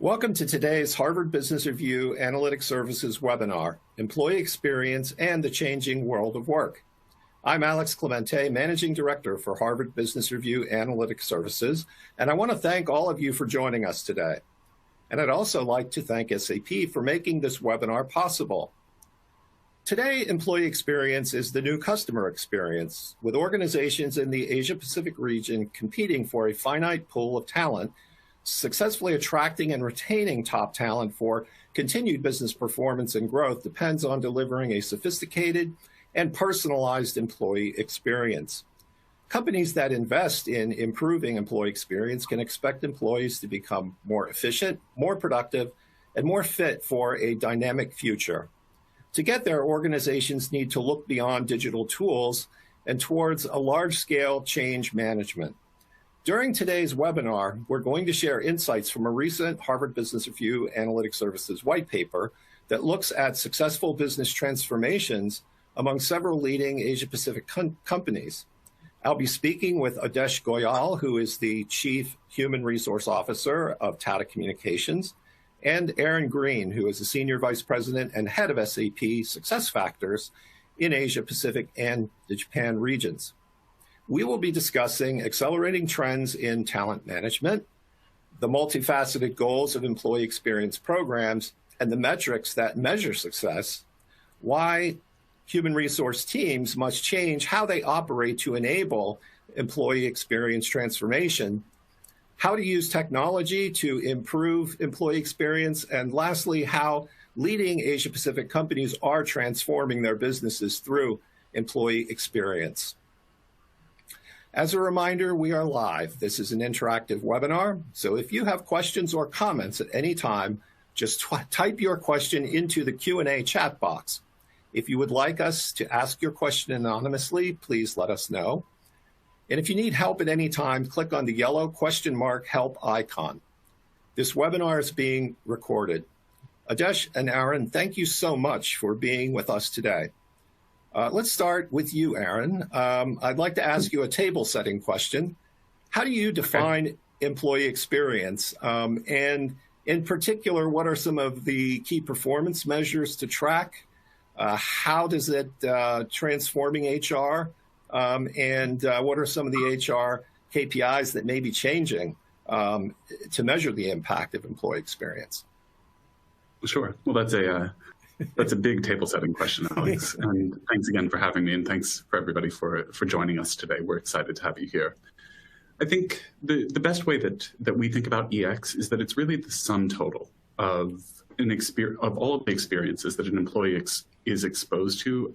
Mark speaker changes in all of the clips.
Speaker 1: Welcome to today's Harvard Business Review Analytic Services webinar, Employee Experience and the Changing World of Work. I'm Alex Clemente, Managing Director for Harvard Business Review Analytic Services, and I want to thank all of you for joining us today. And I'd also like to thank SAP for making this webinar possible. Today, employee experience is the new customer experience, with organizations in the Asia-Pacific region competing for a finite pool of talent, successfully attracting and retaining top talent for continued business performance and growth depends on delivering a sophisticated and personalized employee experience. Companies that invest in improving employee experience can expect employees to become more efficient, more productive, and more fit for a dynamic future. To get there, organizations need to look beyond digital tools and towards a large-scale change management. During today's webinar, we're going to share insights from a recent Harvard Business Review Analytic Services white paper that looks at successful business transformations among several leading Asia-Pacific companies. I'll be speaking with Aadesh Goyal, who is the Chief Human Resource Officer of Tata Communications, and Aaron Green, who is the Senior Vice President and Head of SAP SuccessFactors in Asia-Pacific and the Japan regions. We will be discussing accelerating trends in talent management, the multifaceted goals of employee experience programs, and the metrics that measure success, why human resource teams must change how they operate to enable employee experience transformation, how to use technology to improve employee experience, and lastly, how leading Asia-Pacific companies are transforming their businesses through employee experience. As a reminder, we are live. This is an interactive webinar, so if you have questions or comments at any time, just type your question into the Q&A chat box. If you would like us to ask your question anonymously, please let us know. And if you need help at any time, click on the yellow question mark help icon. This webinar is being recorded. Aadesh and Aaron, thank you so much for being with us today. Let's start with you, Aaron. I'd like to ask you a table setting question. How do you define employee experience? And in particular, what are some of the key performance measures to track? How does it transforming HR? And what are some of the HR KPIs that may be changing to measure the impact of employee experience?
Speaker 2: Sure. Well, that's a big table setting question, Alex. And thanks again for having me, and thanks for everybody for joining us today. We're excited to have you here. I think the best way that we think about EX is that it's really the sum total of all of the experiences that an employee is exposed to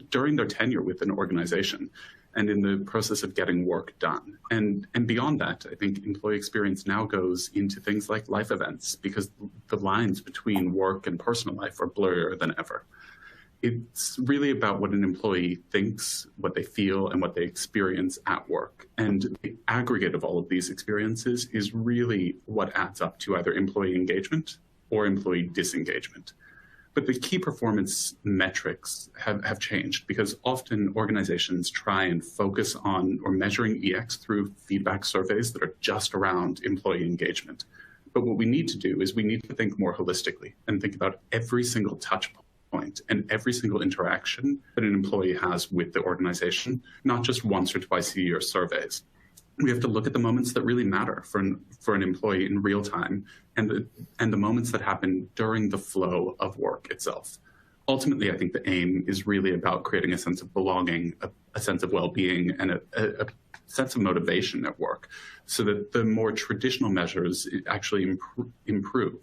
Speaker 2: during their tenure with an organization and in the process of getting work done. And beyond that, I think employee experience now goes into things like life events, because the lines between work and personal life are blurrier than ever. It's really about what an employee thinks, what they feel, and what they experience at work. And the aggregate of all of these experiences is really what adds up to either employee engagement or employee disengagement. But the key performance metrics have changed, because often organizations try and focus on or measuring EX through feedback surveys that are just around employee engagement. But what we need to do is we need to think more holistically and think about every single touch point and every single interaction that an employee has with the organization, not just once or twice a year surveys. We have to look at the moments that really matter for an employee in real time, and the moments that happen during the flow of work itself. Ultimately, I think the aim is really about creating a sense of belonging, a sense of well-being, and a sense of motivation at work, so that the more traditional measures actually improve.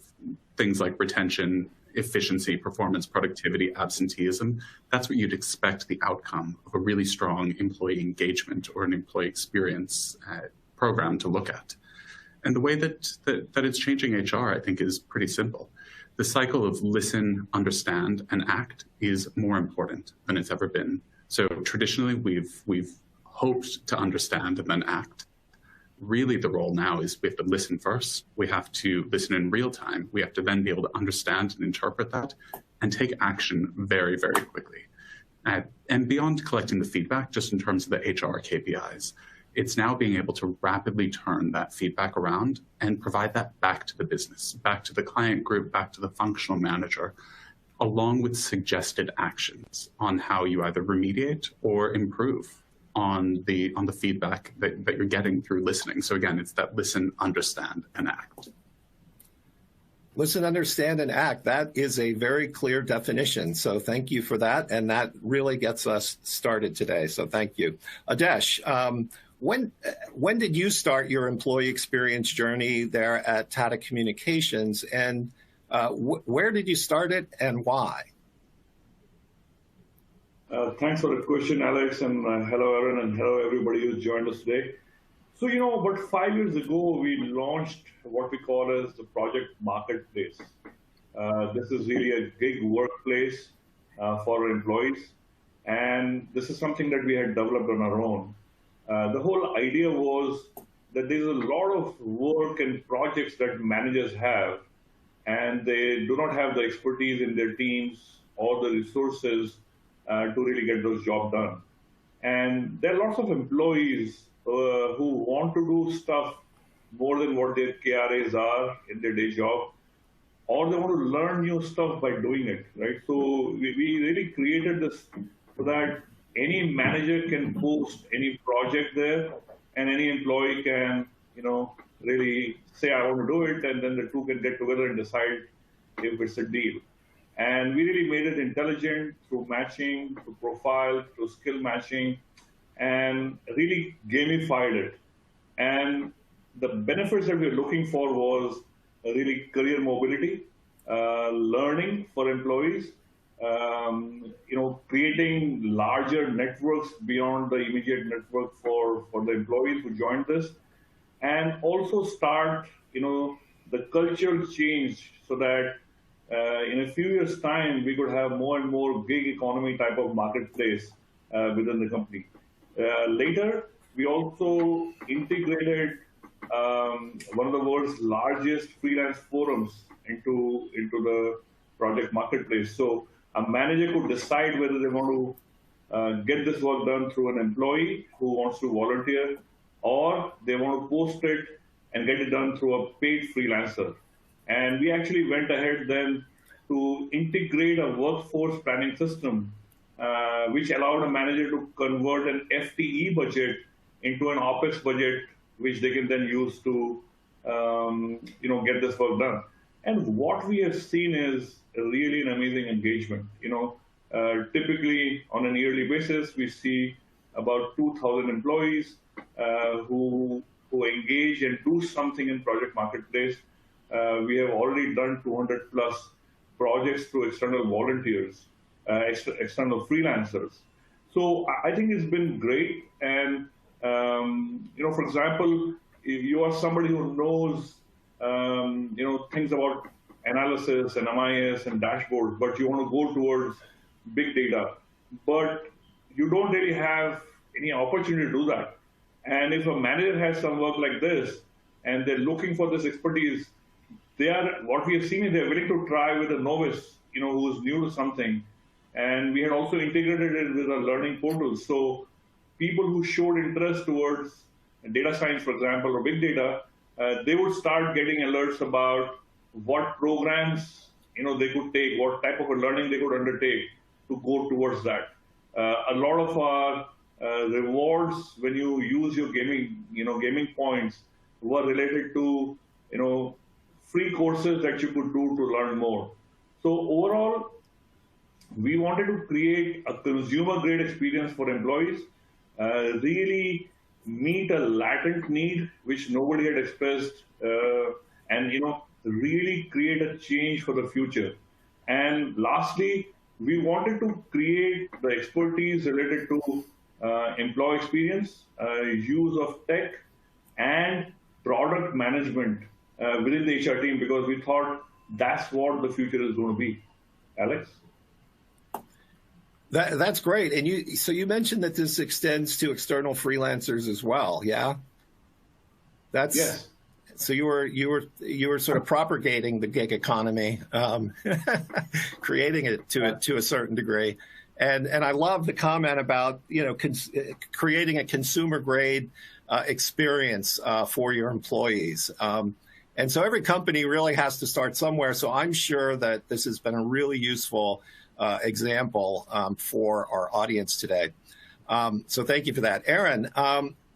Speaker 2: Things like retention, efficiency, performance, productivity, absenteeism. That's what you'd expect the outcome of a really strong employee engagement or an employee experience program to look at. And the way that it's changing HR, I think, is pretty simple. The cycle of listen, understand, and act is more important than it's ever been. So traditionally, we've hoped to understand and then act. Really, the role now is we have to listen first. We have to listen in real time. We have to then be able to understand and interpret that and take action very, very quickly. And beyond collecting the feedback, just in terms of the HR KPIs, It's now being able to rapidly turn that feedback around and provide that back to the business, back to the client group, back to the functional manager, along with suggested actions on how you either remediate or improve on the feedback that you're getting through listening. So again, it's that listen, understand, and act.
Speaker 1: Listen, understand, and act. That is a very clear definition. So thank you for that. And that really gets us started today. So thank you. Aadesh, when did you start your employee experience journey there at Tata Communications? And where did you start it and why?
Speaker 3: Thanks for the question, Alex. And hello, Aaron, and hello, everybody who's joined us today. So, about 5 years ago, we launched what we call as the Project Marketplace. This is really a gig workplace for our employees. And this is something that we had developed on our own. The whole idea was that there's a lot of work and projects that managers have, and they do not have the expertise in their teams or the resources to really get those jobs done. And there are lots of employees who want to do stuff more than what their KRAs are in their day job, or they want to learn new stuff by doing it, right? So we really created this so that any manager can post any project there, and any employee can, really say, I want to do it, and then the two can get together and decide if it's a deal. And we really made it intelligent through matching, through profile, through skill matching, and really gamified it. And the benefits that we were looking for was really career mobility, learning for employees, creating larger networks beyond the immediate network for the employees who joined this, and also start, the cultural change so that in a few years' time, we could have more and more gig economy type of marketplace within the company. Later, we also integrated one of the world's largest freelance forums into the project marketplace. So a manager could decide whether they want to get this work done through an employee who wants to volunteer, or they want to post it and get it done through a paid freelancer. And we actually went ahead then to integrate a workforce planning system, which allowed a manager to convert an FTE budget into an OPEX budget, which they can then use to, get this work done. And what we have seen is really an amazing engagement. Typically on an yearly basis, we see about 2,000 employees who engage and do something in Project Marketplace. We have already done 200 plus projects through external volunteers, external freelancers. So I think it's been great. And, for example, if you are somebody who knows, things about analysis and MIS and dashboards, but you want to go towards big data, but you don't really have any opportunity to do that. And if a manager has some work like this, and they're looking for this expertise, what we have seen is they're willing to try with a novice, who's new to something. And we had also integrated it with a learning portal. So people who showed interest towards data science, for example, or big data, they would start getting alerts about what programs, they could take, what type of a learning they could undertake to go towards that. A lot of our rewards when you use your gaming points were related to, free courses that you could do to learn more. So overall, we wanted to create a consumer-grade experience for employees, really meet a latent need which nobody had expressed, and really create a change for the future. And lastly, we wanted to create the expertise related to employee experience, use of tech, and product management within the HR team, because we thought that's what the future is going to be. Alex?
Speaker 1: That's great. And you mentioned that this extends to external freelancers as well, yeah?
Speaker 3: Yes.
Speaker 1: So you were sort of propagating the gig economy, creating it to a certain degree. And I love the comment about, creating a consumer grade experience for your employees. And so every company really has to start somewhere. So I'm sure that this has been a really useful example for our audience today. So thank you for that. Aaron,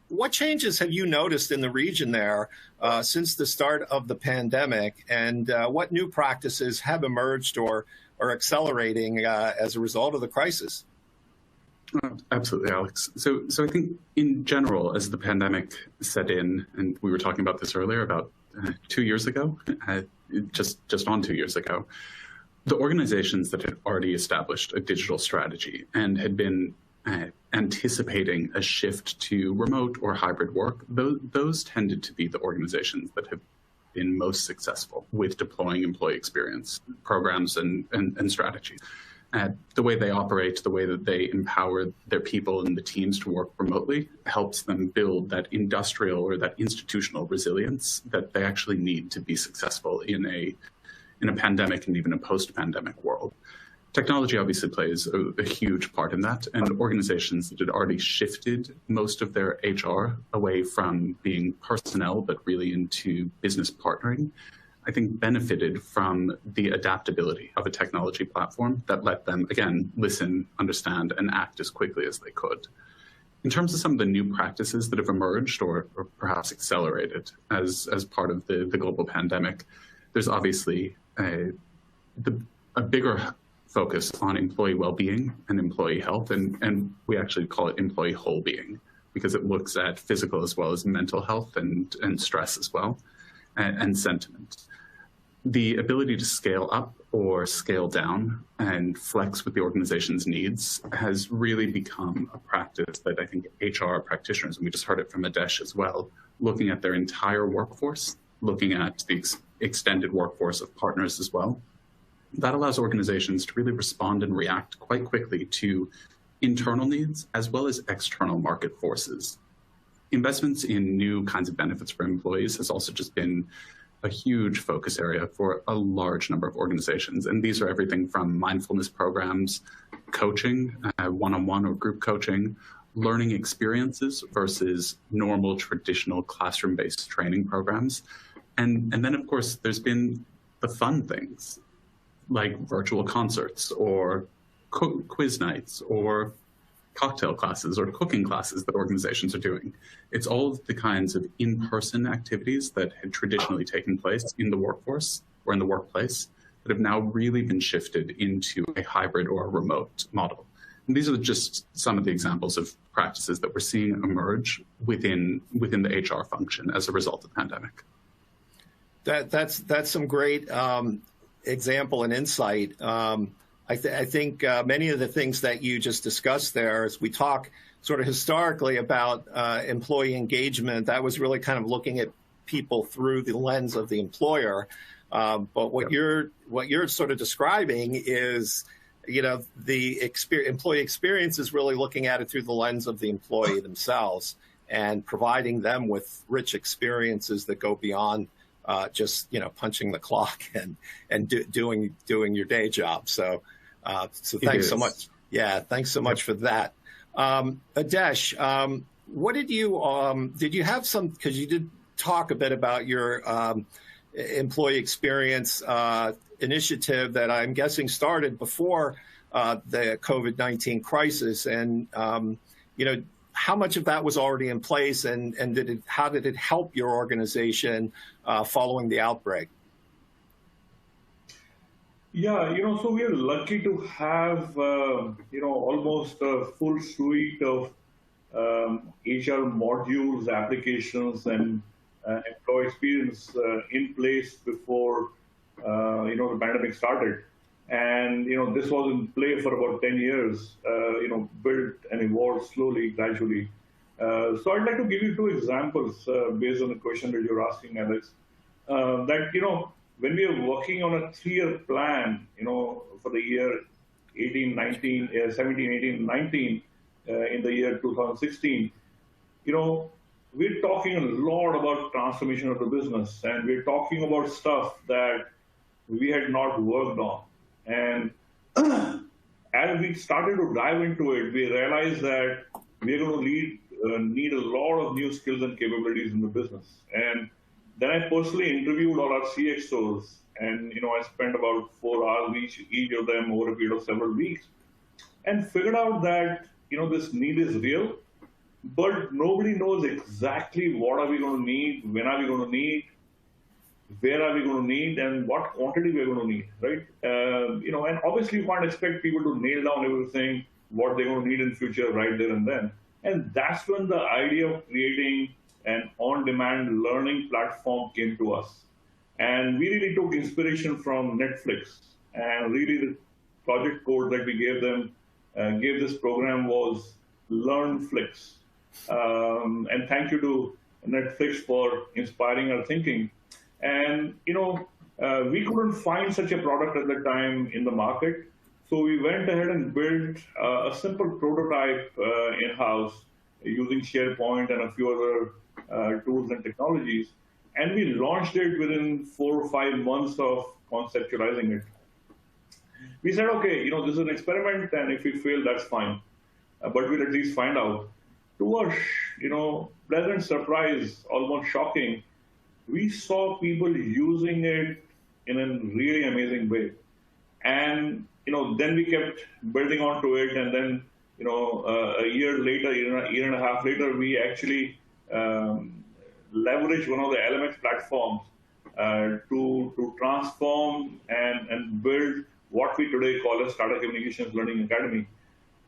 Speaker 1: what changes have you noticed in the region there since the start of the pandemic, and what new practices have emerged or are accelerating as a result of the crisis?
Speaker 2: Absolutely, Alex. So I think in general, as the pandemic set in, and we were talking about this earlier, about 2 years ago, just on 2 years ago, the organizations that had already established a digital strategy and had been anticipating a shift to remote or hybrid work, those tended to be the organizations that have been most successful with deploying employee experience programs and strategies. The way they operate, the way that they empower their people and the teams to work remotely helps them build that industrial or that institutional resilience that they actually need to be successful in a pandemic and even a post-pandemic world. Technology obviously plays a huge part in that, and organizations that had already shifted most of their HR away from being personnel but really into business partnering, I think benefited from the adaptability of a technology platform that let them, again, listen, understand, and act as quickly as they could. In terms of some of the new practices that have emerged or perhaps accelerated as part of the global pandemic, there's obviously a bigger focus on employee well-being and employee health, and we actually call it employee whole being because it looks at physical as well as mental health and stress as well, and sentiment. The ability to scale up or scale down and flex with the organization's needs has really become a practice that I think HR practitioners, and we just heard it from Aadesh as well, looking at their entire workforce, looking at the extended workforce of partners as well. That allows organizations to really respond and react quite quickly to internal needs as well as external market forces. Investments in new kinds of benefits for employees has also just been a huge focus area for a large number of organizations. And these are everything from mindfulness programs, coaching, one-on-one or group coaching, learning experiences versus normal traditional classroom-based training programs. And then, of course, there's been the fun things like virtual concerts or quiz nights or cocktail classes or cooking classes that organizations are doing. It's all of the kinds of in-person activities that had traditionally taken place in the workforce or in the workplace that have now really been shifted into a hybrid or a remote model. And these are just some of the examples of practices that we're seeing emerge within the HR function as a result of the pandemic.
Speaker 1: That's some great example and insight. I think many of the things that you just discussed there, as we talk sort of historically about employee engagement, that was really kind of looking at people through the lens of the employer. But what you're sort of describing is, the employee experience is really looking at it through the lens of the employee themselves and providing them with rich experiences that go beyond just punching the clock and doing your day job. So thanks so much. Yeah, thanks so much for that. Aadesh, what did you have some, because you did talk a bit about your employee experience initiative that I'm guessing started before the COVID-19 crisis, and how much of that was already in place, and how did it help your organization following the outbreak?
Speaker 3: Yeah, so we are lucky to have, almost a full suite of HR modules, applications, and employee experience in place before, the pandemic started. And, this was in play for about 10 years, built and evolved slowly, gradually. So I'd like to give you 2 examples based on the question that you're asking, Alex, that, when we are working on a 3-year plan, for the year 17, 18, 19, in the year 2016, we're talking a lot about transformation of the business, and we're talking about stuff that we had not worked on. And as we started to dive into it, we realized that we're going to need a lot of new skills and capabilities in the business. And then I personally interviewed all our CXOs, and I spent about 4 hours each of them over a period of several weeks, and figured out that this need is real, but nobody knows exactly what are we going to need, when are we going to need, where are we going to need, and what quantity we are going to need, right? And obviously you can't expect people to nail down everything, what they're going to need in future right there and then. And that's when the idea of creating an on-demand learning platform came to us. And we really took inspiration from Netflix, and really the project code that we gave this program was LearnFlix. And thank you to Netflix for inspiring our thinking. And we couldn't find such a product at the time in the market, so we went ahead and built a simple prototype in-house using SharePoint and a few other tools and technologies, and we launched it within 4 or 5 months of conceptualizing it. We said, okay, this is an experiment, and if we fail, that's fine, but we'll at least find out. To our pleasant surprise, almost shocking, we saw people using it in a really amazing way. And then we kept building onto it, and then a year later, a year and a half later, we actually leveraged one of the LMX platforms to transform and build what we today call as Tata Communications Learning Academy.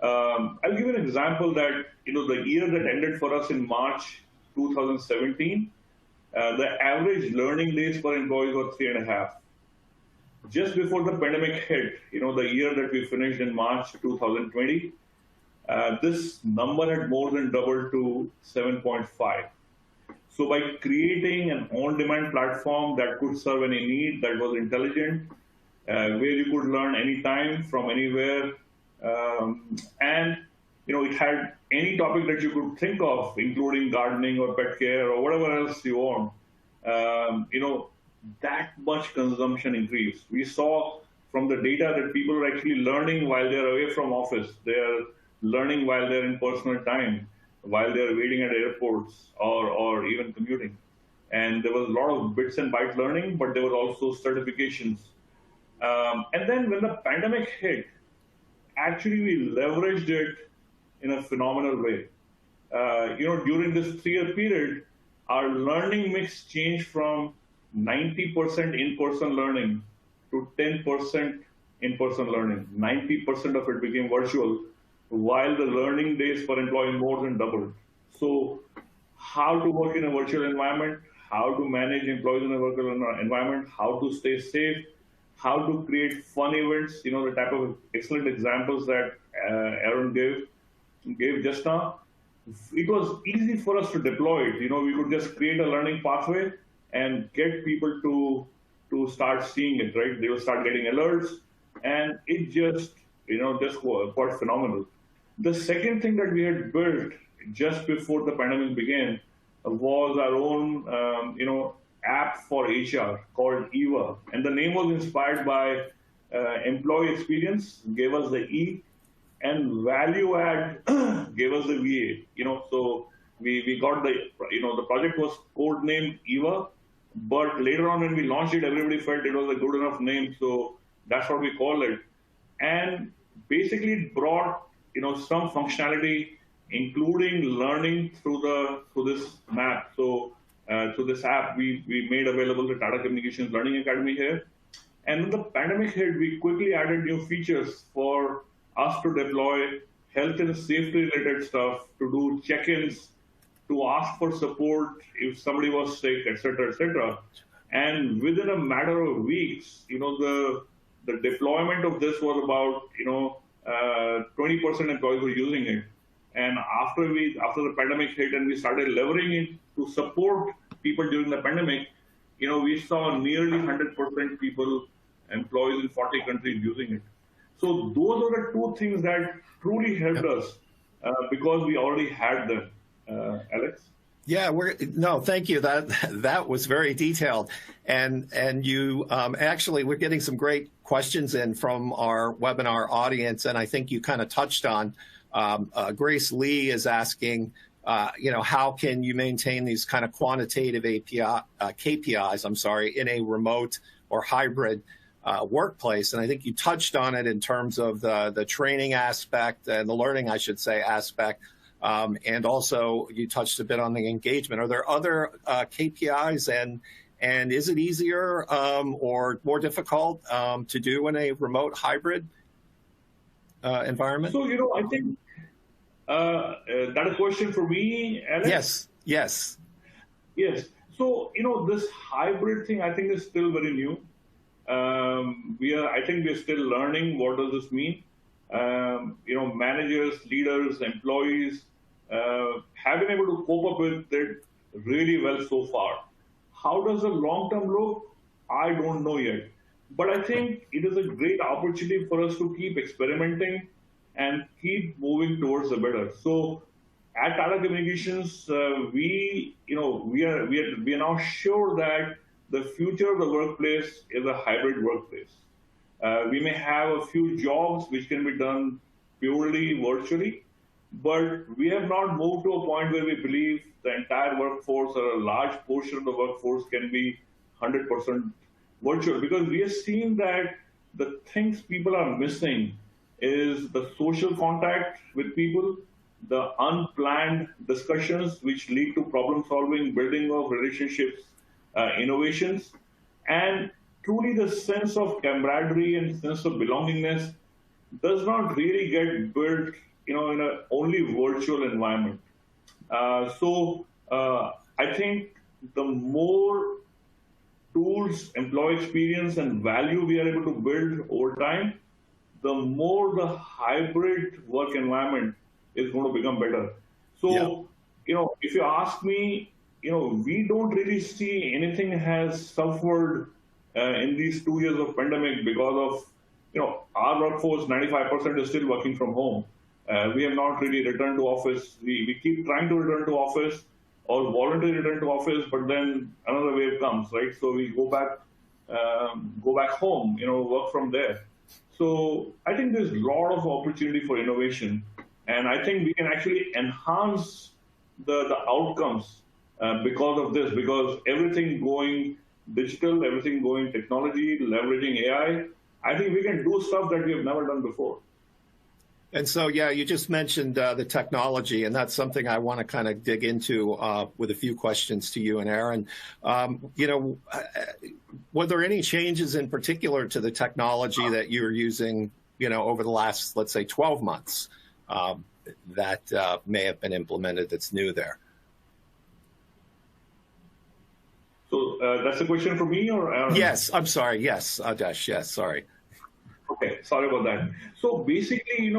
Speaker 3: I'll give you an example that the year that ended for us in March 2017, the average learning days per employee were 3.5. Just before the pandemic hit, the year that we finished in March 2020, this number had more than doubled to 7.5. So by creating an on-demand platform that could serve any need, that was intelligent, where you could learn anytime from anywhere, and it had any topic that you could think of, including gardening or pet care or whatever else you want, that much consumption increase. We saw from the data that people are actually learning while they're away from office. They're learning while they're in personal time, while they're waiting at airports or even commuting. And there was a lot of bits and byte learning, but there were also certifications. And then when the pandemic hit, actually we leveraged it in a phenomenal way. During this 3-year period, our learning mix changed from 90% in-person learning to 10% in-person learning. 90% of it became virtual, while the learning days per employee more than doubled. So how to work in a virtual environment, how to manage employees in a virtual environment, how to stay safe, how to create fun events, the type of excellent examples that Aaron gave just now. It was easy for us to deploy it. We could just create a learning pathway and get people to start seeing it, right? They will start getting alerts, and it just quite phenomenal. The second thing that we had built just before the pandemic began was our own, app for HR called EVA, and the name was inspired by employee experience, gave us the E, and value add gave us the VA. So we got the project was code named EVA, but later on when we launched it, everybody felt it was a good enough name, so that's what we call it. And basically it brought some functionality, including learning through this map. So through this app, we made available the Tata Communications Learning Academy here. And when the pandemic hit, we quickly added new features for us to deploy health and safety related stuff, to do check-ins, to ask for support if somebody was sick, etc., etc. And within a matter of weeks, the deployment of this was about 20% employees were using it. And after the pandemic hit and we started leveraging it to support people during the pandemic, we saw nearly 100% people, employees in 40 countries using it. So those are the two things that truly helped us because we already had them. Alex?
Speaker 1: Yeah, thank you. That was very detailed, and you actually, we're getting some great questions in from our webinar audience, and I think you kind of touched on. Grace Lee is asking, how can you maintain these kind of quantitative KPIs? In a remote or hybrid workplace, and I think you touched on it in terms of the training aspect and the learning, I should say, aspect. And also, you touched a bit on the engagement. Are there other KPIs, and is it easier or more difficult to do in a remote hybrid environment?
Speaker 3: So, I think that is a question for me, Alex?
Speaker 1: Yes.
Speaker 3: So, this hybrid thing, I think, is still very new. I think we're still learning what does this mean. Managers, leaders, employees have been able to cope up with it really well so far. How does the long term look? I don't know yet. But I think it is a great opportunity for us to keep experimenting and keep moving towards the better. So at Tata Communications, we are now sure that the future of the workplace is a hybrid workplace. We may have a few jobs which can be done purely virtually, but we have not moved to a point where we believe the entire workforce or a large portion of the workforce can be 100% virtual, because we have seen that the things people are missing is the social contact with people, the unplanned discussions which lead to problem solving, building of relationships, innovations, and truly the sense of camaraderie and sense of belongingness does not really get built, in an only virtual environment. So I think the more tools, employee experience, and value we are able to build over time, the more the hybrid work environment is going to become better. So, if you ask me, we don't really see anything has suffered in these 2 years of pandemic because of, our workforce, 95% is still working from home. We have not really returned to office. We keep trying to return to office or voluntarily return to office, but then another wave comes, right? So we go back home, work from there. So I think there's a lot of opportunity for innovation, and I think we can actually enhance the outcomes because of this, because everything going digital, everything going technology, leveraging AI, I think we can do stuff that we have never done before.
Speaker 1: And so, you just mentioned the technology, and that's something I want to kind of dig into with a few questions to you and Aaron. Were there any changes in particular to the technology that you're using, over the last, let's say, 12 months that may have been implemented that's new there?
Speaker 3: So that's a question for me or Aaron?
Speaker 1: Yes, I'm sorry. Yes, Aadesh. Yes, sorry.
Speaker 3: Okay, sorry about that. So basically,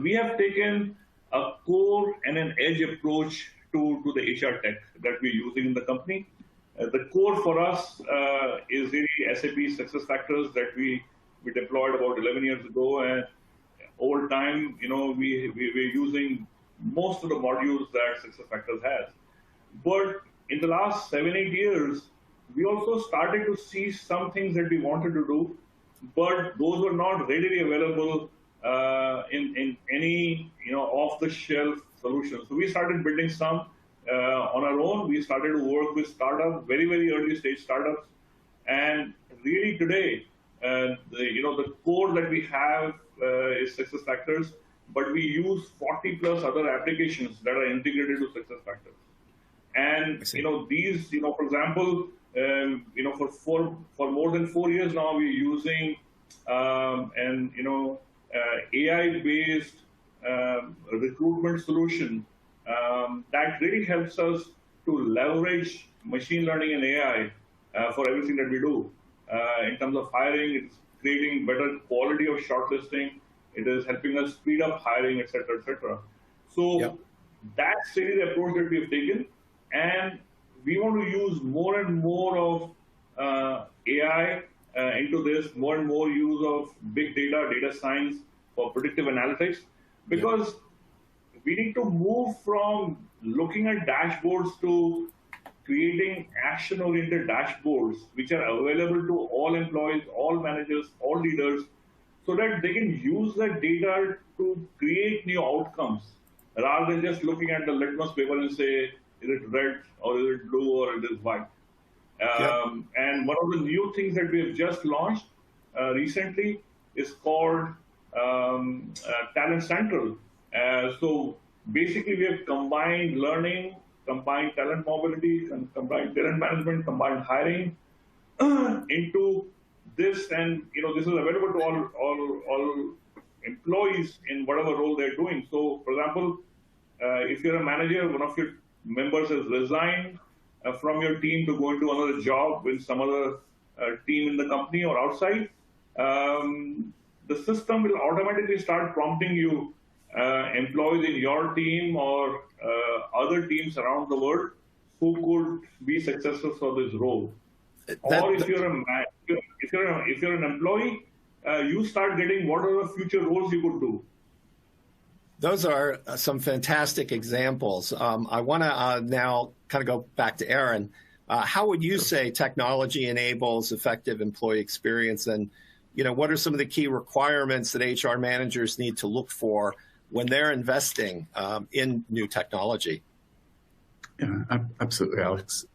Speaker 3: we have taken a core and an edge approach to the HR tech that we're using in the company. The core for us is really SAP SuccessFactors that we deployed about 11 years ago, and over time, we're using most of the modules that SuccessFactors has. But in the last 7-8 years, we also started to see some things that we wanted to do, but those were not readily available in any off-the-shelf solution. So we started building some on our own. We started to work with startups, very, very early stage startups, and really today, the core that we have is SuccessFactors, but we use 40 plus other applications that are integrated to SuccessFactors. And these, for example, for more than 4 years now, we're using AI-based recruitment solution that really helps us to leverage machine learning and AI for everything that we do. In terms of hiring, it's creating better quality of shortlisting. It is helping us speed up hiring, et cetera, et cetera. So that's really the approach that we've taken. And we want to use more and more of AI into this, more and more use of big data, data science for predictive analytics, because we need to move from looking at dashboards to creating action-oriented dashboards, which are available to all employees, all managers, all leaders, so that they can use that data to create new outcomes, rather than just looking at the litmus paper and say, is it red, or is it blue, or it is white? And one of the new things that we have just launched recently is called Talent Central. So basically, we have combined learning, combined talent mobility, combined talent management, combined hiring into this, and this is available to all employees in whatever role they're doing. So, for example, if you're a manager, one of your members has resigned from your team to go into another job with some other team in the company or outside, the system will automatically start prompting you employees in your team or other teams around the world who could be successful for this role. Or if you're an employee, you start getting what are the future roles you could do.
Speaker 1: Those are some fantastic examples. I want to now kind of go back to Aaron. How would you say technology enables effective employee experience, and what are some of the key requirements that HR managers need to look for when they're investing in new technology?
Speaker 2: Yeah, absolutely, Alex.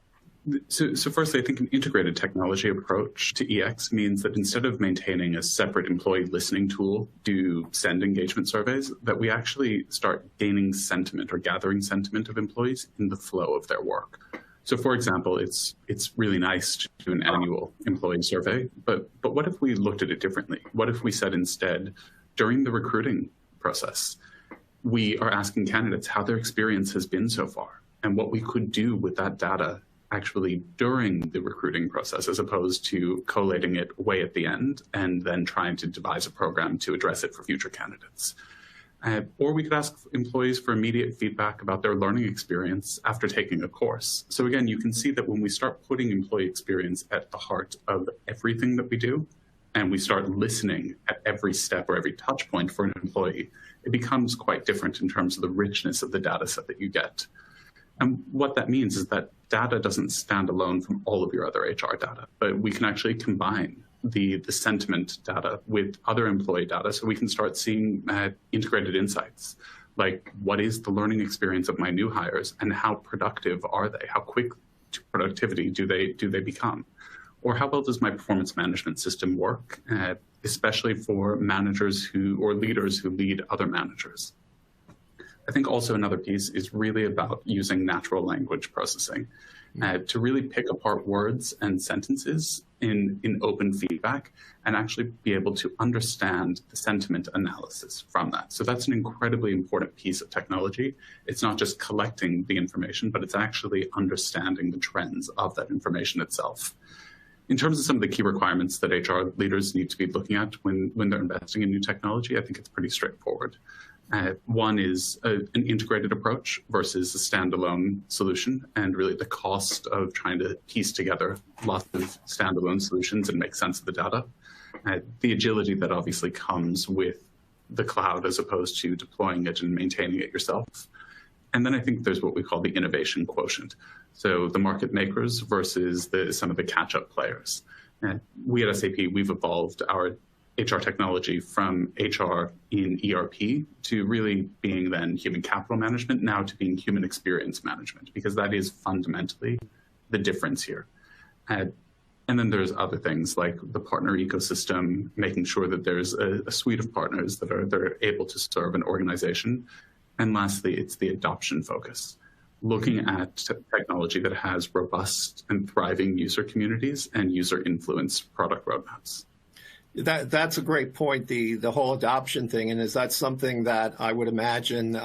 Speaker 2: So firstly, I think an integrated technology approach to EX means that instead of maintaining a separate employee listening tool to send engagement surveys, that we actually start gaining sentiment or gathering sentiment of employees in the flow of their work. So for example, it's really nice to do an annual employee survey, but what if we looked at it differently? What if we said instead, during the recruiting process, we are asking candidates how their experience has been so far and what we could do with that data actually during the recruiting process, as opposed to collating it way at the end and then trying to devise a program to address it for future candidates. Or we could ask employees for immediate feedback about their learning experience after taking a course. So again, you can see that when we start putting employee experience at the heart of everything that we do, and we start listening at every step or every touch point for an employee, it becomes quite different in terms of the richness of the data set that you get. And what that means is that data doesn't stand alone from all of your other HR data, but we can actually combine the sentiment data with other employee data, so we can start seeing integrated insights, like what is the learning experience of my new hires and how productive are they? How quick to productivity do they become? Or how well does my performance management system work, especially for managers or leaders who lead other managers? I think also another piece is really about using natural language processing to really pick apart words and sentences in open feedback and actually be able to understand the sentiment analysis from that. So that's an incredibly important piece of technology. It's not just collecting the information, but it's actually understanding the trends of that information itself. In terms of some of the key requirements that HR leaders need to be looking at when they're investing in new technology, I think it's pretty straightforward. One is an integrated approach versus a standalone solution, and really the cost of trying to piece together lots of standalone solutions and make sense of the data. The agility that obviously comes with the cloud as opposed to deploying it and maintaining it yourself. And then I think there's what we call the innovation quotient. So the market makers versus some of the catch-up players. We at SAP, we've evolved our HR technology from HR in ERP to really being then human capital management, now to being human experience management, because that is fundamentally the difference here. And then there's other things like the partner ecosystem, making sure that there's a suite of partners that are able to serve an organization. And lastly, it's the adoption focus, looking at technology that has robust and thriving user communities and user influence product roadmaps.
Speaker 1: That's a great point, the whole adoption thing. And is that something that I would imagine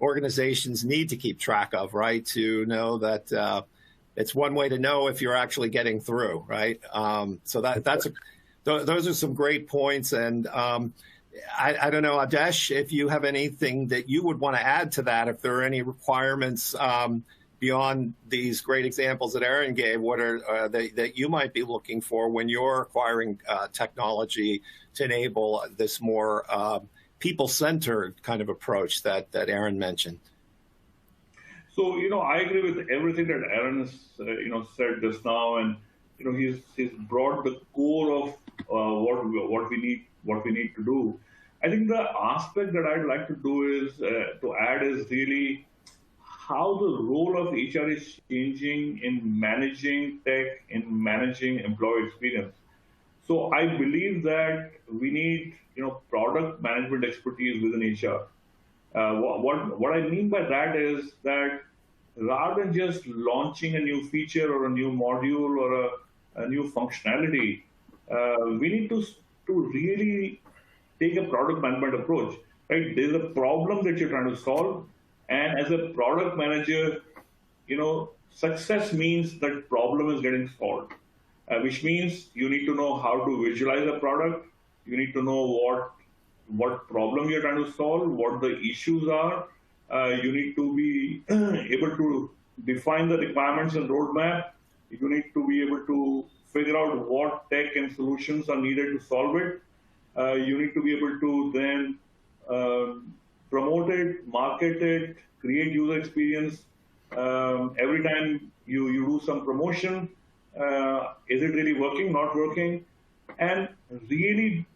Speaker 1: organizations need to keep track of, right? To know that it's one way to know if you're actually getting through, right? So those are some great points. And I don't know, Aadesh, if you have anything that you would want to add to that, if there are any requirements beyond these great examples that Aaron gave, what are that you might be looking for when you're acquiring technology to enable this more people-centered kind of approach that Aaron mentioned.
Speaker 3: So, I agree with everything that Aaron has, said just now, and he's brought the core of what we need to do. I think the aspect that I'd like to do is to add is really how the role of HR is changing in managing tech, in managing employee experience. So I believe that we need, product management expertise within HR. What I mean by that is that rather than just launching a new feature or a new module or a new functionality, we need to really take a product management approach. Right? There's a problem that you're trying to solve, and as a product manager, success means that problem is getting solved. Which means you need to know how to visualize a product. You need to know what problem you're trying to solve, what the issues are. You need to be able to define the requirements and roadmap. You need to be able to figure out what tech and solutions are needed to solve it. You need to be able to then promote it, market it, create user experience. Every time you do some promotion, is it really working, not working? And really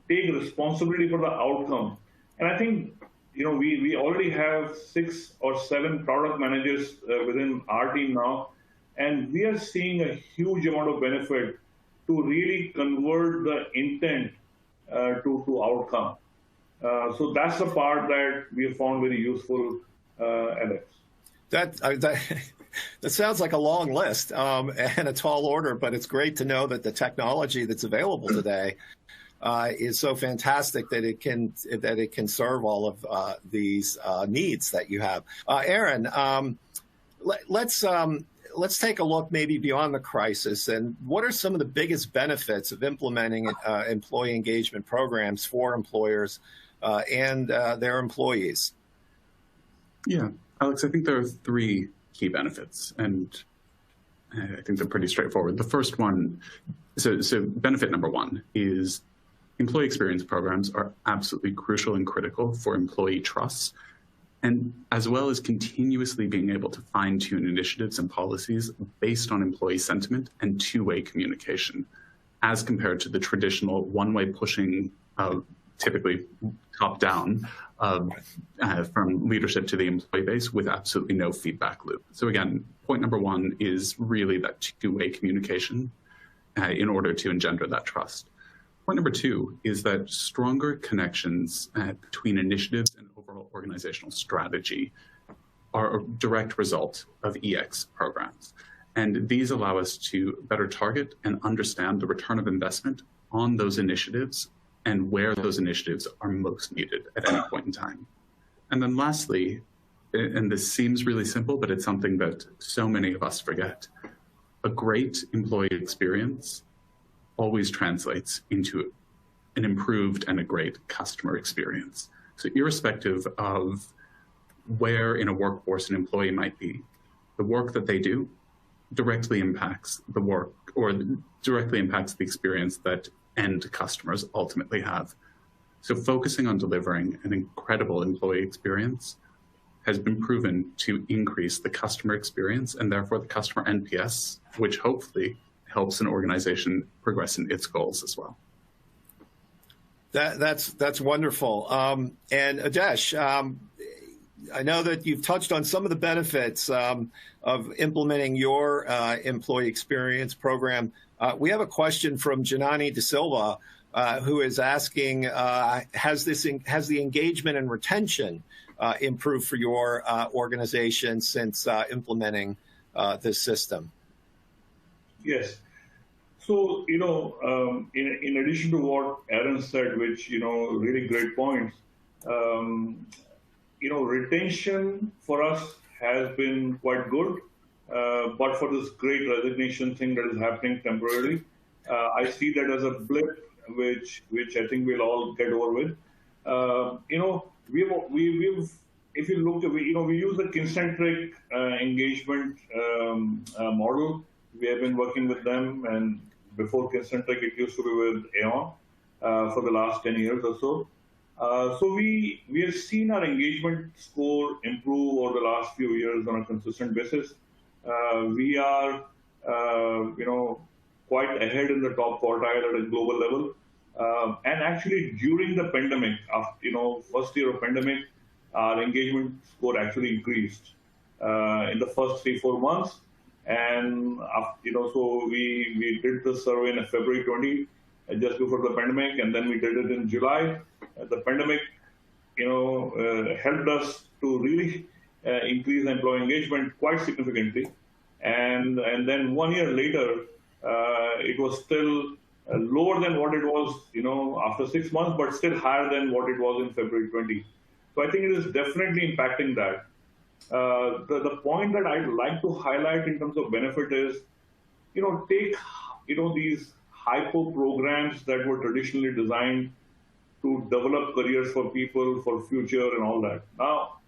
Speaker 3: take responsibility for the outcome. And I think, we already have 6 or 7 product managers within our team now, and we are seeing a huge amount of benefit to really convert the intent to outcome. So that's the part that we have found very useful, Alex.
Speaker 1: That sounds like a long list and a tall order, but it's great to know that the technology that's available today is so fantastic that it can serve all of these needs that you have. Aaron, let's take a look maybe beyond the crisis, and what are some of the biggest benefits of implementing employee engagement programs for employers and their employees?
Speaker 2: Yeah, Alex, I think there are 3 key benefits, and I think they're pretty straightforward. The first one, so benefit number 1 is employee experience programs are absolutely crucial and critical for employee trust, and as well as continuously being able to fine-tune initiatives and policies based on employee sentiment and two-way communication, as compared to the traditional one-way pushing, typically top-down, from leadership to the employee base with absolutely no feedback loop. So again, point number 1 is really that two-way communication in order to engender that trust. Point number 2 is that stronger connections between initiatives and overall organizational strategy are a direct result of EX programs. And these allow us to better target and understand the return of investment on those initiatives and where those initiatives are most needed at any point in time. And then lastly, and this seems really simple, but it's something that so many of us forget, a great employee experience always translates into an improved and a great customer experience. So irrespective of where in a workforce an employee might be, the work that they do directly impacts the work or directly impacts the experience that end customers ultimately have. So focusing on delivering an incredible employee experience has been proven to increase the customer experience and therefore the customer NPS, which hopefully helps an organization progress in its goals as well.
Speaker 1: That's wonderful. And Aadesh, I know that you've touched on some of the benefits of implementing your employee experience program. We have a question from Janani De Silva, who is asking, has the engagement and retention improved for your organization since implementing this system?
Speaker 3: Yes. So, in addition to what Aaron said, which, really great points, retention for us has been quite good, but for this great resignation thing that is happening temporarily, I see that as a blip, which I think we'll all get over with. If you look, we use the Kincentric engagement model. We have been working with them, and before Kincentric, it used to be with Aon for the last 10 years or so. So we have seen our engagement score improve over the last few years on a consistent basis. We are, quite ahead in the top quartile at a global level. And actually, during the pandemic, first year of pandemic, our engagement score actually increased in the first 3-4 months. And so we did the survey in February 20, just before the pandemic, and then we did it in July. The pandemic, helped us to really increase employee engagement quite significantly. And then 1 year later, it was still lower than what it was, after 6 months, but still higher than what it was in February 20. So I think it is definitely impacting that. The point that I'd like to highlight in terms of benefit is, take, these hyper programs that were traditionally designed to develop careers for people, for future and all that. Now,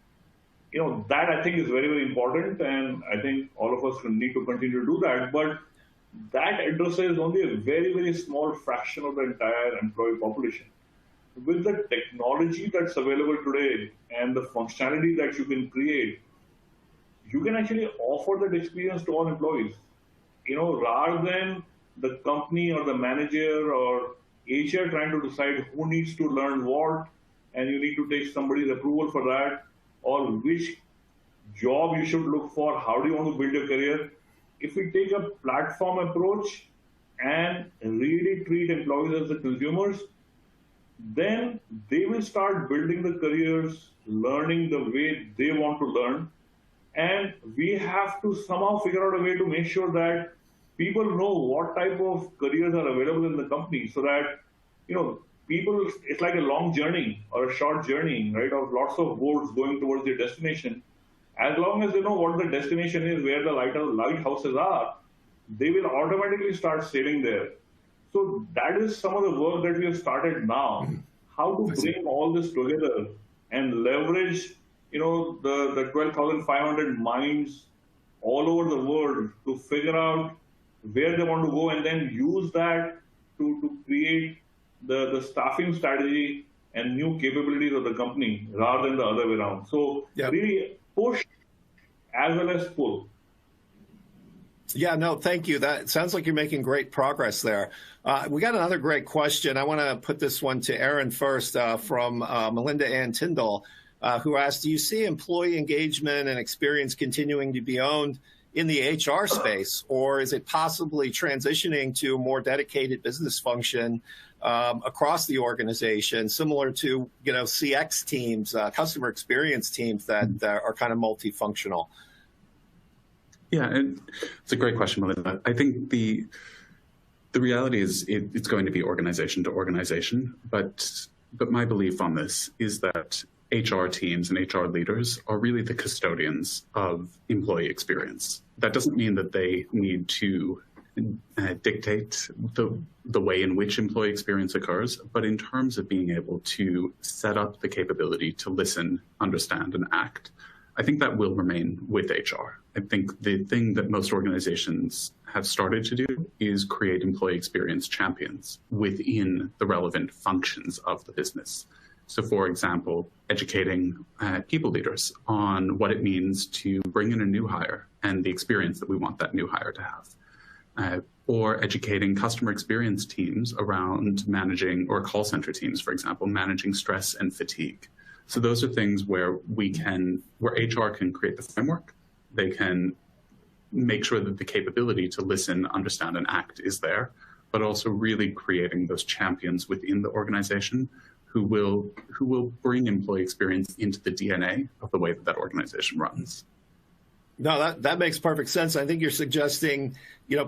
Speaker 3: that I think is very, very important, and I think all of us need to continue to do that. But that addresses only a very, very small fraction of the entire employee population. With the technology that's available today and the functionality that you can create, you can actually offer that experience to all employees. Rather than the company or the manager or HR trying to decide who needs to learn what, and you need to take somebody's approval for that, or which job you should look for, how do you want to build your career. If we take a platform approach and really treat employees as the consumers, then they will start building the careers, learning the way they want to learn. And we have to somehow figure out a way to make sure that people know what type of careers are available in the company, so that, people, it's like a long journey or a short journey, right, of lots of boats going towards their destination. As long as they know what the destination is, where the lighthouses are, they will automatically start sailing there. So that is some of the work that we have started now, how to bring all this together and leverage, the 12,500 minds all over the world to figure out where they want to go, and then use that to create the staffing strategy and new capabilities of the company, rather than the other way around. So really push as well as pull.
Speaker 1: Yeah, no, thank you. That sounds like you're making great progress there. We got another great question. I want to put this one to Aaron first, from Melinda Ann Tyndall, who asked, do you see employee engagement and experience continuing to be owned in the HR space, or is it possibly transitioning to a more dedicated business function across the organization, similar to CX teams, customer experience teams that are kind of multifunctional?
Speaker 2: Yeah, and it's a great question, Melinda. I think the reality is it's going to be organization to organization, but my belief on this is that HR teams and HR leaders are really the custodians of employee experience. That doesn't mean that they need to dictate the way in which employee experience occurs, but in terms of being able to set up the capability to listen, understand, and act, I think that will remain with HR. I think the thing that most organizations have started to do is create employee experience champions within the relevant functions of the business. So, for example, educating people leaders on what it means to bring in a new hire and the experience that we want that new hire to have. Or educating customer experience teams around managing, or call center teams, for example, managing stress and fatigue. So those are things where where HR can create the framework. They can make sure that the capability to listen, understand, and act is there, but also really creating those champions within the organization who will bring employee experience into the DNA of the way that organization runs.
Speaker 1: No, that makes perfect sense. I think you're suggesting,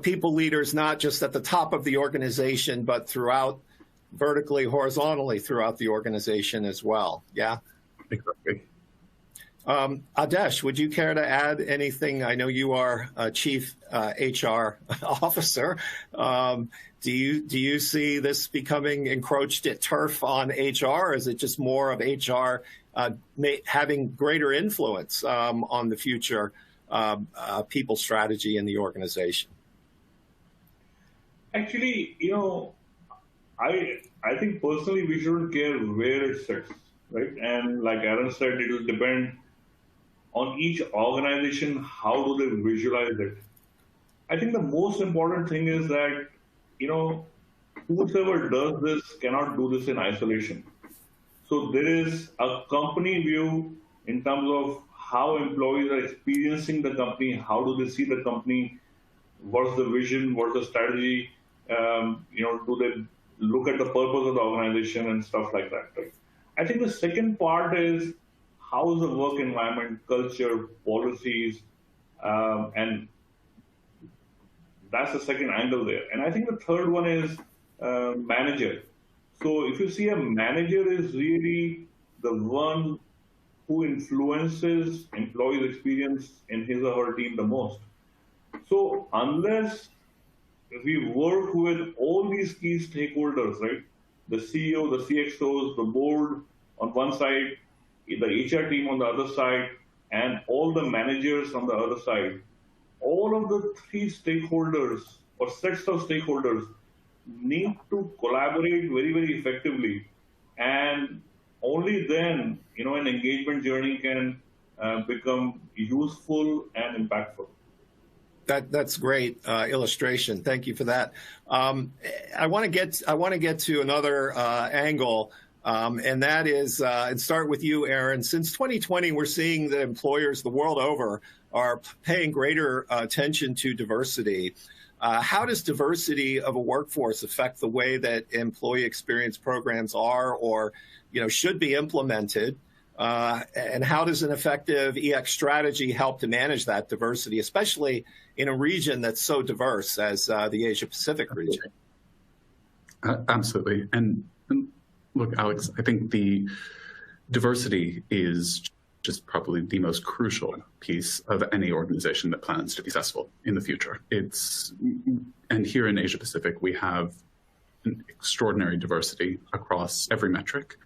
Speaker 1: people leaders, not just at the top of the organization, but throughout, vertically, horizontally throughout the organization as well. Yeah.
Speaker 2: Exactly.
Speaker 1: Aadesh, would you care to add anything? I know you are a chief HR officer. Do you see this becoming encroached at turf on HR, or is it just more of HR having greater influence on the future people strategy in the organization?
Speaker 3: Actually, I think personally we shouldn't care where it sits, right? And like Aaron said, it will depend on each organization, how do they visualize it. I think the most important thing is that, whoever does this cannot do this in isolation. So there is a company view in terms of how employees are experiencing the company, how do they see the company, what's the vision, what's the strategy, do they look at the purpose of the organization and stuff like that, right? I think the second part is how is the work environment, culture, policies, and that's the second angle there. And I think the third one is manager. So if you see, a manager is really the one who influences employees' experience in his or her team the most. So unless we work with all these key stakeholders, right? The CEO, the CXOs, the board on one side, the HR team on the other side, and all the managers on the other side, all of the three stakeholders or sets of stakeholders need to collaborate very, very effectively. And only then, an engagement journey can become useful and impactful.
Speaker 1: That's great illustration. Thank you for that. I want to get to another angle, and that is, and start with you, Aaron. Since 2020, we're seeing that employers the world over are paying greater attention to diversity. How does diversity of a workforce affect the way that employee experience programs are or should be implemented? And how does an effective EX strategy help to manage that diversity, especially in a region that's so diverse as the Asia Pacific region?
Speaker 2: Absolutely. And look, Alex, I think the diversity is just probably the most crucial piece of any organization that plans to be successful in the future. And here in Asia Pacific, we have an extraordinary diversity across every metric.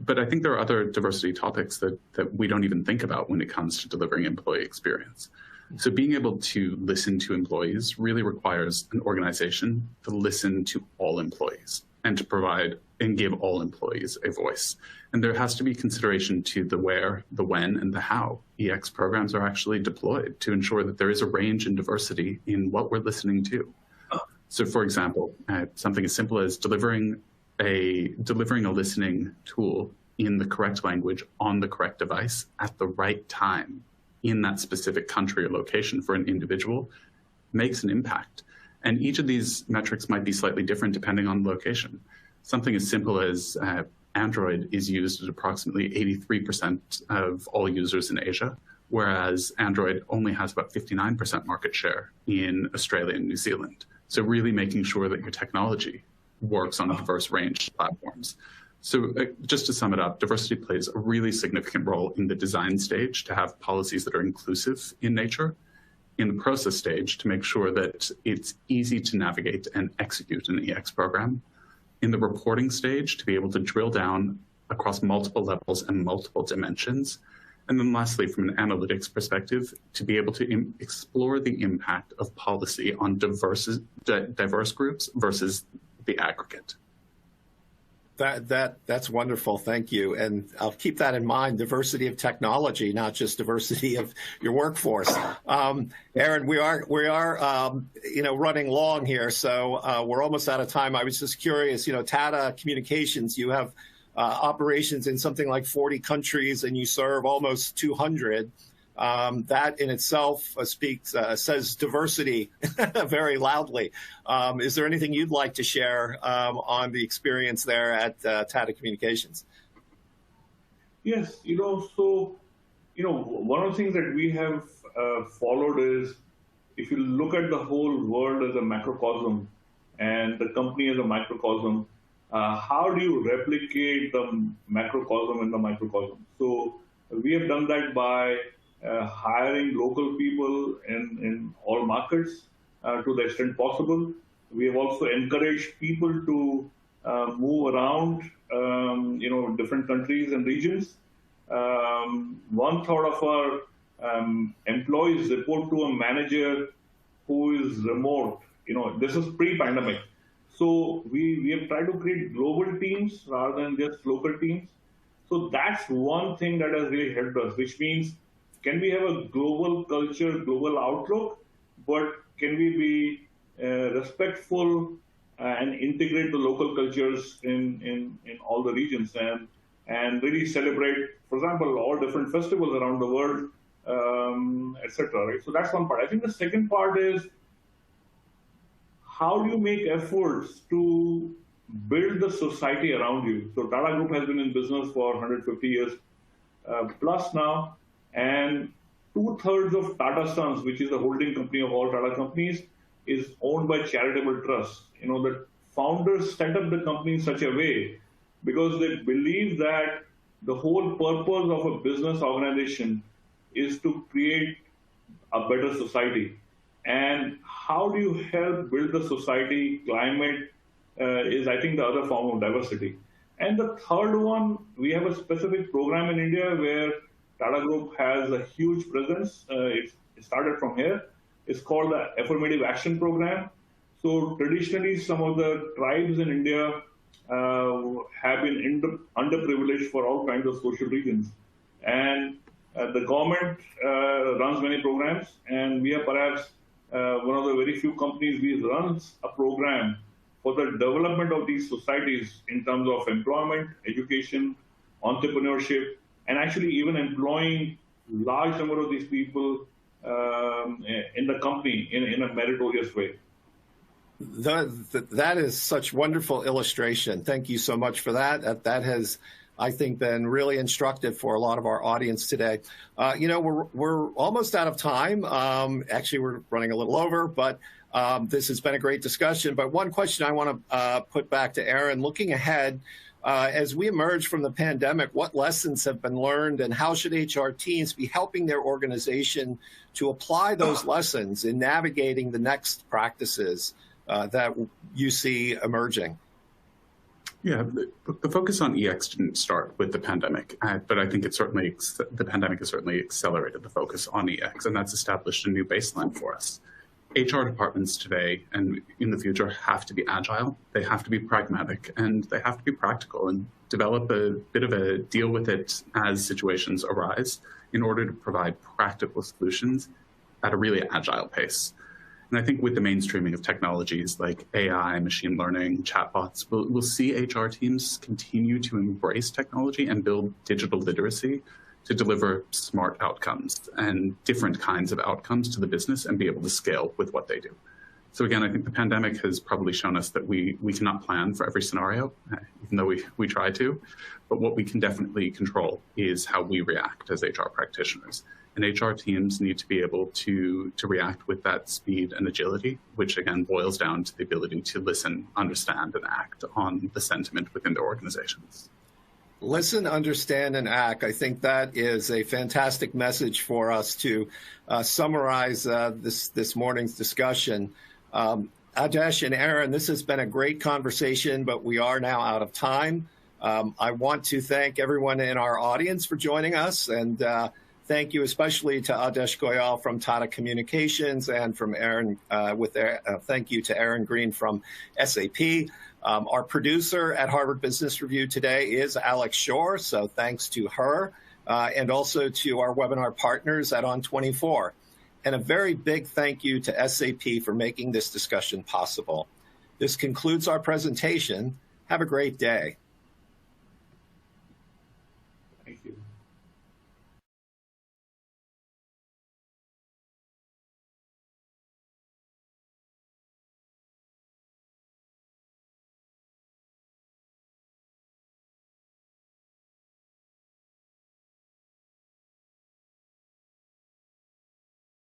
Speaker 2: But I think there are other diversity topics that we don't even think about when it comes to delivering employee experience. So being able to listen to employees really requires an organization to listen to all employees and to provide and give all employees a voice. And there has to be consideration to the where, the when, and the how EX programs are actually deployed to ensure that there is a range and diversity in what we're listening to. So for example, something as simple as delivering a listening tool in the correct language on the correct device at the right time in that specific country or location for an individual makes an impact. And each of these metrics might be slightly different depending on the location. Something as simple as Android is used at approximately 83% of all users in Asia, whereas Android only has about 59% market share in Australia and New Zealand. So really making sure that your technology works on a diverse range of platforms. So just to sum it up, diversity plays a really significant role in the design stage to have policies that are inclusive in nature, in the process stage to make sure that it's easy to navigate and execute an EX program, in the reporting stage to be able to drill down across multiple levels and multiple dimensions, and then lastly, from an analytics perspective, to be able to explore the impact of policy on diverse groups versus the aggregate.
Speaker 1: That's wonderful. Thank you. And I'll keep that in mind, diversity of technology, not just diversity of your workforce. Aaron, we are running long here, so we're almost out of time. I was just curious, Tata Communications, you have operations in something like 40 countries and you serve almost 200. That in itself says diversity very loudly. Is there anything you'd like to share on the experience there at Tata Communications?
Speaker 3: Yes, so, one of the things that we have followed is, if you look at the whole world as a macrocosm and the company as a microcosm, how do you replicate the macrocosm in the microcosm? So we have done that by hiring local people in all markets to the extent possible. We have also encouraged people to move around, different countries and regions. 1/3 of our employees report to a manager who is remote. This is pre-pandemic. So we have tried to create global teams rather than just local teams. So that's one thing that has really helped us, which means, can we have a global culture, global outlook, but can we be respectful and integrate the local cultures in all the regions and really celebrate, for example, all different festivals around the world, etc. Right? So that's one part. I think the second part is, how do you make efforts to build the society around you? So Tata Group has been in business for 150 years plus now, and 2/3 of Tata Sons, which is the holding company of all Tata companies, is owned by charitable trusts. You know, the founders set up the company in such a way because they believe that the whole purpose of a business organization is to create a better society. And how do you help build the society climate is, I think, the other form of diversity. And the third one, we have a specific program in India where Tata Group has a huge presence. It started from here. It's called the Affirmative Action Program. So traditionally, some of the tribes in India have been underprivileged for all kinds of social reasons. And the government runs many programs, and we are perhaps one of the very few companies which runs a program for the development of these societies in terms of employment, education, entrepreneurship, and actually even employing large number of these people in the company in a meritorious way.
Speaker 1: That is such wonderful illustration. Thank you so much for that. That has, I think, been really instructive for a lot of our audience today. You know, we're almost out of time. Actually, we're running a little over, but this has been a great discussion. But one question I want to put back to Aaron, looking ahead, as we emerge from the pandemic, what lessons have been learned, and how should HR teams be helping their organization to apply those lessons in navigating the next practices that you see emerging?
Speaker 2: Yeah, the focus on EX didn't start with the pandemic, but I think the pandemic has certainly accelerated the focus on EX, and that's established a new baseline for us. HR departments today and in the future have to be agile, they have to be pragmatic, and they have to be practical and develop a bit of a deal with it as situations arise in order to provide practical solutions at a really agile pace. And I think with the mainstreaming of technologies like AI, machine learning, chatbots, we'll see HR teams continue to embrace technology and build digital literacy to deliver smart outcomes and different kinds of outcomes to the business and be able to scale with what they do. So again, I think the pandemic has probably shown us that we cannot plan for every scenario, even though we try to. But what we can definitely control is how we react as HR practitioners. And HR teams need to be able to react with that speed and agility, which again boils down to the ability to listen, understand, and act on the sentiment within their organizations.
Speaker 1: Listen, understand, and act. I think that is a fantastic message for us to summarize this morning's discussion. Aadesh and Aaron, this has been a great conversation, but we are now out of time. I want to thank everyone in our audience for joining us, and thank you especially to Aadesh Goyal from Tata Communications, and from Aaron, thank you to Aaron Green from SAP. Our producer at Harvard Business Review today is Alex Shore, so thanks to her, and also to our webinar partners at On24. And a very big thank you to SAP for making this discussion possible. This concludes our presentation. Have a great day.